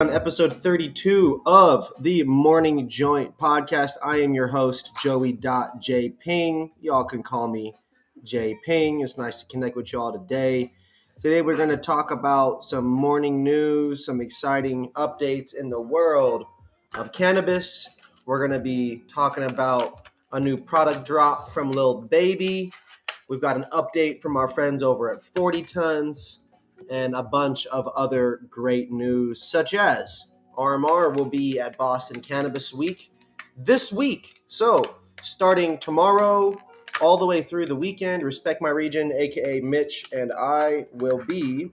On episode 32 of the Morning Joint podcast. I am your host, Joey.J Ping. Y'all can call me J Ping. It's nice to connect with y'all today. Today we're going to talk about some morning news, some exciting updates in the world of cannabis. We're going to be talking about a new product drop from Lil Baby. We've got an update from our friends over at 40 Tons and a bunch of other great news, such as RMR will be at Boston Cannabis Week this week. So, starting tomorrow all the way through the weekend, Respect My Region, aka Mitch, and I will be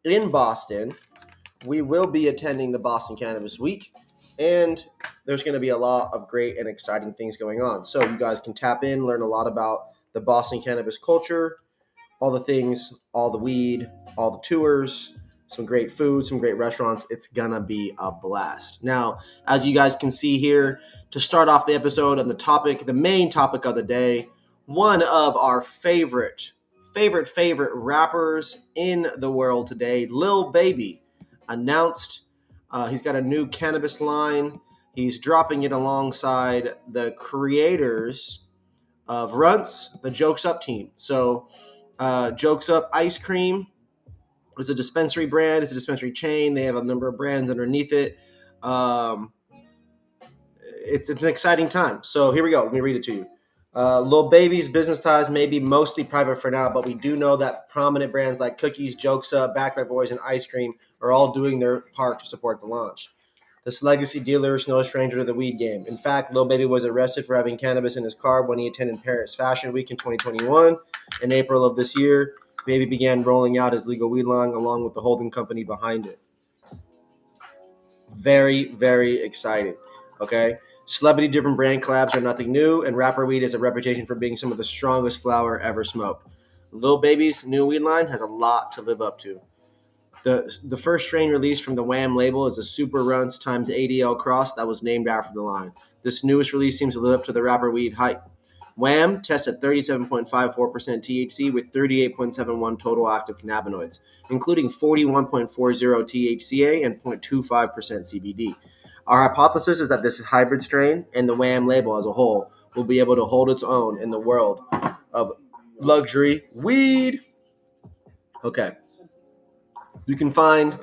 in Boston. We will be attending the Boston Cannabis Week, and there's going to be a lot of great and exciting things going on. So, you guys can tap in, learn a lot about the Boston cannabis culture, all the things, all the weed, all the tours, some great food, some great restaurants. It's gonna be a blast. Now, as you guys can see here, to start off the episode on the main topic of the day, one of our favorite rappers in the world today, Lil Baby, announced he's got a new cannabis line. He's dropping it alongside the creators of Runtz, the Jokes Up team. So Jokes Up Ice Cream is a dispensary brand. It's a dispensary chain. They have a number of brands underneath it. It's an exciting time. So here we go. Let me read it to you. Lil Baby's business ties may be mostly private for now, but we do know that prominent brands like Cookies, Jokes Up, Backpack Boys, and Ice Cream are all doing their part to support the launch. This legacy dealer is no stranger to the weed game. In fact, Lil Baby was arrested for having cannabis in his car when he attended Paris Fashion Week in 2021. In April of this year, Baby began rolling out his legal weed line along with the holding company behind it. Very, very exciting. Okay? Celebrity-driven brand collabs are nothing new, and rapper weed has a reputation for being some of the strongest flower ever smoked. Lil Baby's new weed line has a lot to live up to. The first strain released from the WHAM label is a Super Runtz times ADL cross that was named after the line. This newest release seems to live up to the rapper weed hype. WHAM tests at 37.54% THC with 38.71 total active cannabinoids, including 41.40 THCA and 0.25% CBD. Our hypothesis is that this hybrid strain and the WHAM label as a whole will be able to hold its own in the world of luxury weed. Okay. You can find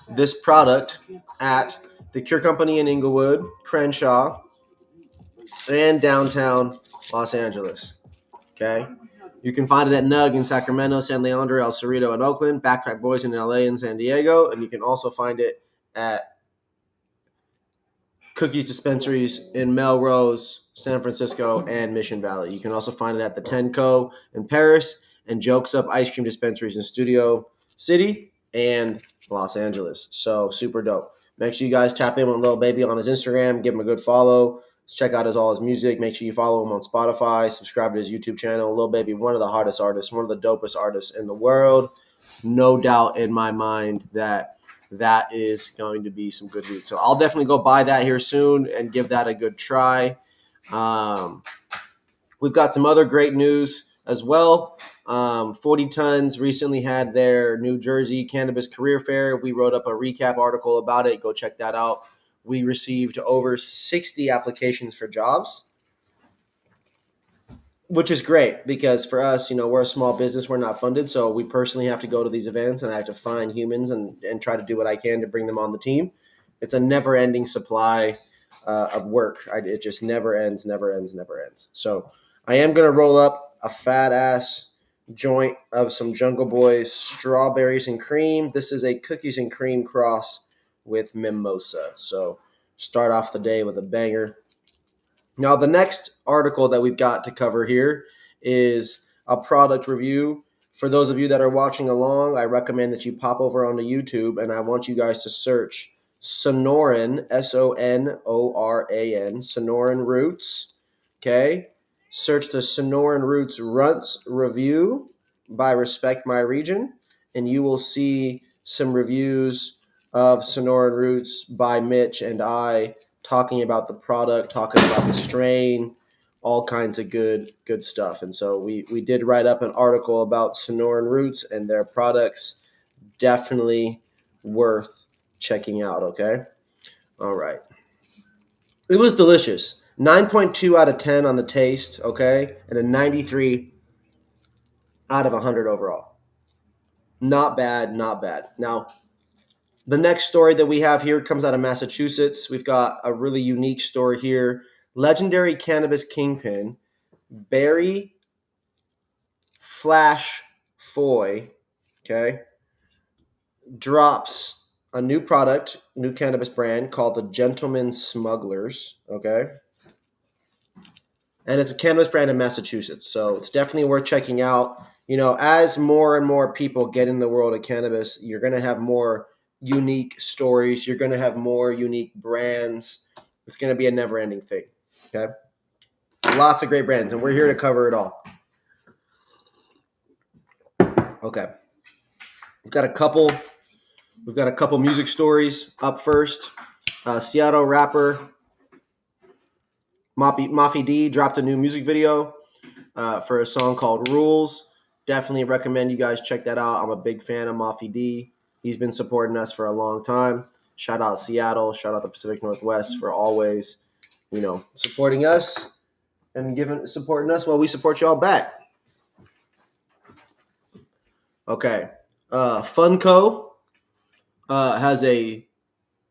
this product at the Cure Company in Inglewood, Crenshaw, and downtown Los Angeles. Okay? You can find it at Nug in Sacramento, San Leandro, El Cerrito in Oakland, Backpack Boys in LA and San Diego, and you can also find it at Cookies Dispensaries in Melrose, San Francisco, and Mission Valley. You can also find it at the Tenco in Paris and Jokes Up Ice Cream Dispensaries in Studio City and Los Angeles. So super dope. Make sure you guys tap in with Lil Baby on his Instagram. Give him a good follow. Check out all his music. Make sure you follow him on Spotify. Subscribe to his YouTube channel. Lil Baby, one of the hardest artists, one of the dopest artists in the world. No doubt in my mind that is going to be some good weed. So I'll definitely go buy that here soon and give that a good try. We've got some other great news as well. 40 Tons recently had their New Jersey Cannabis Career Fair. We wrote up a recap article about it. Go check that out. We received over 60 applications for jobs, which is great because for us, we're a small business. We're not funded. So we personally have to go to these events and I have to find humans and try to do what I can to bring them on the team. It's a never-ending supply of work. It just never ends. So I am going to roll up a fat-ass joint of some Jungle Boys strawberries and cream. This is a cookies and cream cross with mimosa. So start off the day with a banger. Now, the next article that we've got to cover here is a product review. For those of you that are watching along, I recommend that you pop over onto YouTube, and I want you guys to search Sonoran, Sonoran, Sonoran Roots, okay? Search the Sonoran Roots Runtz review by Respect My Region, and you will see some reviews of Sonoran Roots by Mitch and I talking about the product, talking about the strain, all kinds of good stuff. And so we did write up an article about Sonoran Roots and their products. Definitely worth checking out, okay? All right. It was delicious. 9.2 out of 10 on the taste, okay? And a 93 out of 100 overall. Not bad, not bad. Now, the next story that we have here comes out of Massachusetts. We've got a really unique story here. Legendary cannabis kingpin, Barry Flash Foy, okay, drops a new product, new cannabis brand called the Gentleman Smugglers, okay? And it's a cannabis brand in Massachusetts. So it's definitely worth checking out. You know, as more and more people get in the world of cannabis, you're going to have more unique stories. You're going to have more unique brands. It's going to be a never-ending thing, okay? Lots of great brands, and we're here to cover it all. Okay. We've got a couple music stories up first. Seattle rapper Mafi D dropped a new music video for a song called Rules. Definitely recommend you guys check that out. I'm a big fan of Mafi D. He's been supporting us for a long time. Shout out Seattle. Shout out the Pacific Northwest for always, supporting us and supporting us while we support y'all back. Okay. Funko has a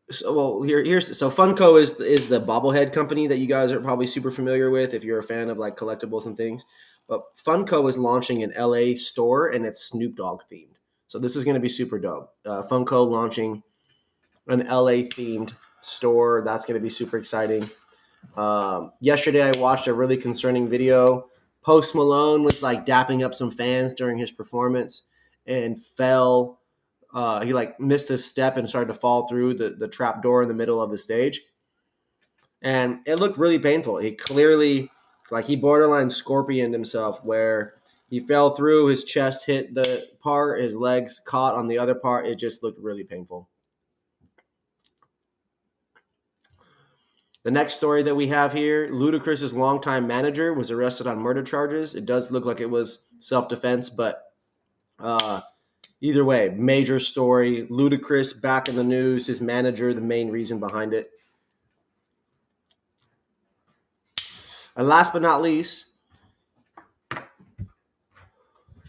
Funko is the bobblehead company that you guys are probably super familiar with if you're a fan of like collectibles and things. But Funko is launching an LA store and it's Snoop Dogg themed. So this is going to be super dope. Funko launching an LA themed store. That's going to be super exciting. Yesterday I watched a really concerning video. Post Malone was like dapping up some fans during his performance and fell. He like missed his step and started to fall through the trap door in the middle of the stage. And it looked really painful. He clearly, he borderline scorpioned himself where he fell through, his chest hit the part, his legs caught on the other part. It just looked really painful. The next story that we have here, Ludacris's longtime manager was arrested on murder charges. It does look like it was self-defense, but either way, major story. Ludacris back in the news, his manager, the main reason behind it. And last but not least,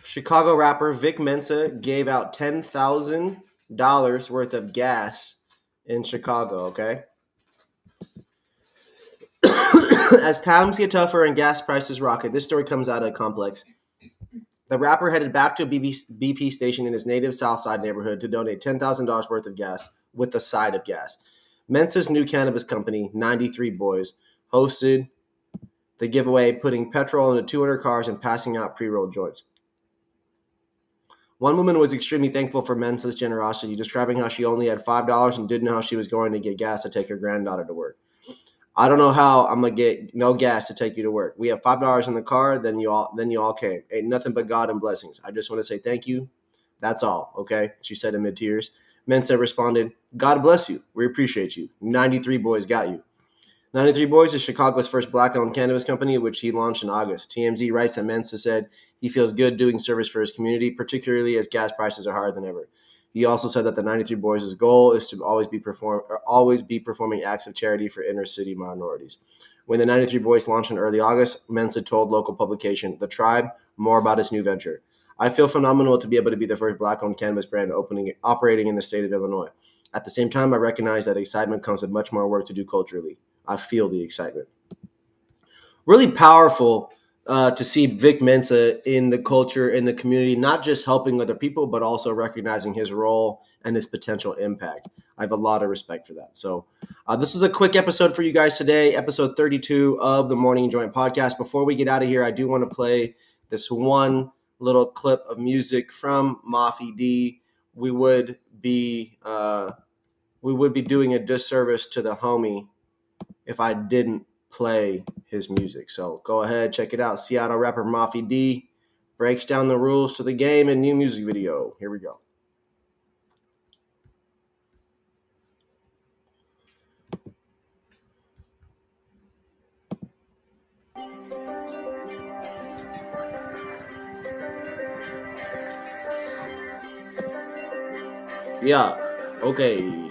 Chicago rapper Vic Mensa gave out $10,000 worth of gas in Chicago, okay? As times get tougher and gas prices rocket, this story comes out of Complex. The rapper headed back to a BP station in his native Southside neighborhood to donate $10,000 worth of gas with a side of gas. Mensa's new cannabis company, 93 Boys, hosted the giveaway, putting petrol into 200 cars and passing out pre-rolled joints. One woman was extremely thankful for Mensa's generosity, describing how she only had $5 and didn't know how she was going to get gas to take her granddaughter to work. I don't know how I'm gonna get no gas to take you to work. We have $5 in the car, then you all came. Ain't nothing but God and blessings. I just want to say thank you. That's all, okay? She said in mid-tears. Mensa responded, God bless you. We appreciate you. 93 Boys got you. 93 Boys is Chicago's first black-owned cannabis company, which he launched in August. TMZ writes that Mensa said he feels good doing service for his community, particularly as gas prices are higher than ever. He also said that the 93 Boys' goal is to always be performing acts of charity for inner-city minorities. When the 93 Boys launched in early August, Mensa told local publication The Tribe more about his new venture. I feel phenomenal to be able to be the first black-owned cannabis brand operating in the state of Illinois. At the same time, I recognize that excitement comes with much more work to do culturally. I feel the excitement. Really powerful to see Vic Mensa in the culture, in the community, not just helping other people, but also recognizing his role and his potential impact. I have a lot of respect for that. So this is a quick episode for you guys today, episode 32 of the Morning Joint Podcast. Before we get out of here, I do want to play this one little clip of music from Mafi D. We would be doing a disservice to the homie if I didn't play his music. So go ahead, check it out. Seattle rapper Mafi D breaks down the rules to the game in new music video. Here we go. Yeah, okay.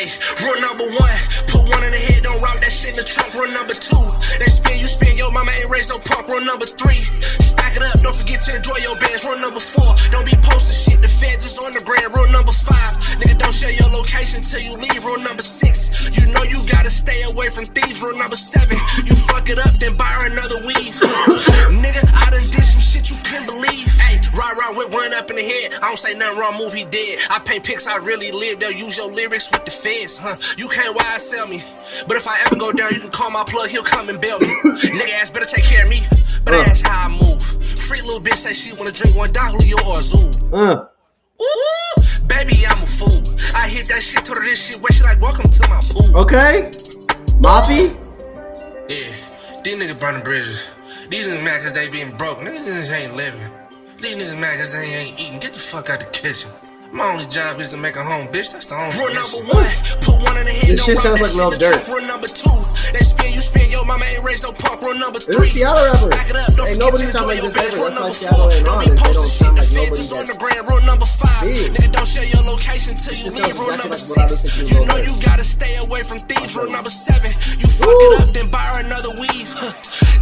Hey, rule number one, put one in the head, don't rock that shit in the trunk. Rule number two, they spin, you spin, your mama ain't raised no punk. Rule number three, stack it up, don't forget to enjoy your bands. Rule number four, don't be posting shit, the feds is on the ground. Rule number five, nigga, don't share your location till you leave. Rule number six, you know you gotta stay away from thieves. Rule number seven, you fuck it up, then buy her another weave. Nigga, I done did some shit you couldn't believe. Hey, rah, whip one up in the head, I don't say nothing wrong, move, he dead. I paint pics, I really live, they'll use your lyrics with the feds, huh? You can't wise sell me, but if I ever go down, you can call my plug, he'll come and bail me. Nigga ass better take care of me, but that's how I move. Free little bitch say she wanna drink one Don Julio or Azul. Ooh, baby, I'm a fool. I hit that shit, told her this shit, where she like, welcome to my pool. Okay, Mafi? Yeah, these niggas burning bridges. These niggas mad cause they being broke. Niggas ain't living. These niggas mad cause they ain't eating. Get the fuck out the kitchen. My only job is to make a home, bitch. That's the only rule number one, put one in the head. This shit sounds like Lil Dirt. Rule number two, they spin, you spin, yo mama ain't raised no punk. Rule number three, this is Seattle rapper. Back it up, don't ain't forget nobody to sound like enjoy this your ever. best. Rule That's number like Seattle four, and don't on. be They posting don't shit, sound the like feds nobody is on the that. ground. Rule number five, Yeah. nigga, don't share your location till you leave. Rule number six, you know you gotta stay away from thieves. Rule number seven, you fuck it up, then buy her another weave.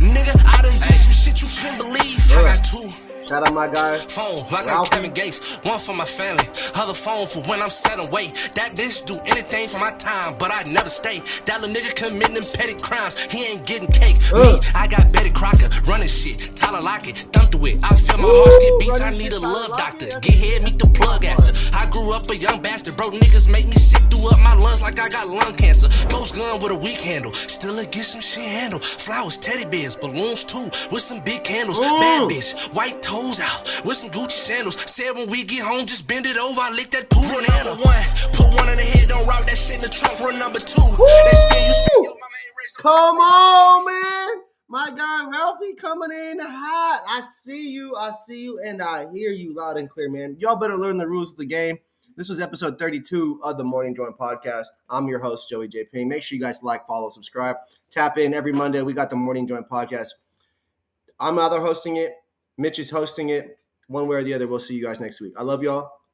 Nigga, I done did some shit you couldn't believe. I got two. Shout out my guy. Phone, like I'm Kevin Gates. One for my family, other phone for when I'm set away. That bitch do anything for my time, but I never stay. That little nigga committing them petty crimes, he ain't getting cake. Me, I got Betty Crocker, running shit, Tyler Lockett, thumb through it. I feel my heart skip beats, I need a love doctor. Get here, meet the plug after. I grew up a young bastard, bro, niggas make me sick through up my lungs like I got lung cancer. Ghost gun with a weak handle, still a get some shit handle. Flowers, teddy bears, balloons too, with some big candles. Bad bitch, white toes out with some Gucci sandals. Said when we get home, just bend it over. I lick that poo. Rule number one, put one in the head, don't rock that shit in the trunk. Rule number two, they spin, you spin, your mama ain't raised no. Come on, man. My guy Ralphie coming in hot. I see you, and I hear you loud and clear, man. Y'all better learn the rules of the game. This was episode 32 of the Morning Joint Podcast. I'm your host, Joey J. Ping. Make sure you guys like, follow, subscribe. Tap in every Monday. We got the Morning Joint Podcast. I'm either hosting it, Mitch is hosting it. One way or the other, we'll see you guys next week. I love y'all.